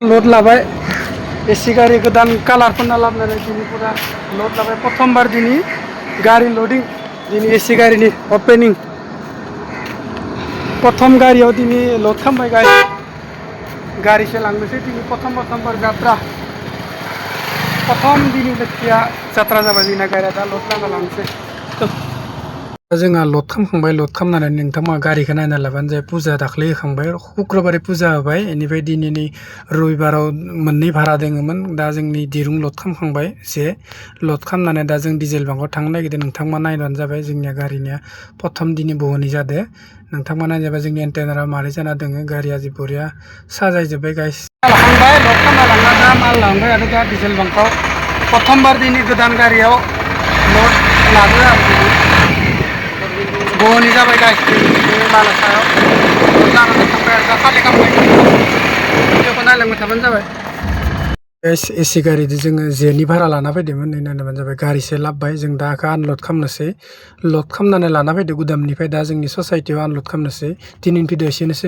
load लाबाय AC गारि गोदान कालार फोनना लाबोनानै दिनै पुरा लोड लाबाय प्रथमबार दिनै गारि लोडिं दिनै एसि गारिनि ओपनिं प्रथम गारियाव दिनै लोड खालामबाय गारिसो लांनोसै दिनै प्रथमबार जात्रा प्रथम दिनै लोखिया जात्रा जाबाय जोंना गारिया दा लोड लाना लांनोसै जोंहा लोड खालामखांबाय लोड खालामनानै नोंथांमोना गारिखौ नायना लाबानो जाबाय पुजा दाख्लै होखांबाय शुक्रबारै पुजा होबाय बेनिफ्राय दिनैनि रबिबाराव मोननै भारा दोङोमोन दा जोंनि दिरुं लोड खालामखांबाय जे लोड खालामनानै दा जों डिजेल बांकआव थांनो नागिरदों नोंथांमोना नायबानो जाबाय जोंनिया गारिनिया प्रथम दिनै बहननि जादों नोंथांमोना नायजाबा जोंनि एन्टेनारा मारै जाना दोङो गारिया जि बरिया साजायजोब्बाय गाइस लांबाय लोड खालामना लांना दा माल लांबाय आरो दा डिजेल बांकआव प्रथमबार दिनै गोदान गारियाव लोड लादो आरो दिनै बहननि जाबाय गाइस माल सायाव लोड लानानै थांबाय आरो दा खालि खालामबाय भिडिअखौ नायलांबाय थाबानो जाबाय एसि गारिजों जोङो जेनि भारा लाना फैदोंमोन नै नायनाबानो जाबाय गारिसे लाबोबाय जों दा आनलड खालामनोसै लड खालामनानै लाना फैदो गुदामनिफ्राय दा जोंनि ससाइटियाव आनलड खालामनोसै दिनैनि भिडिअ एसेनोसै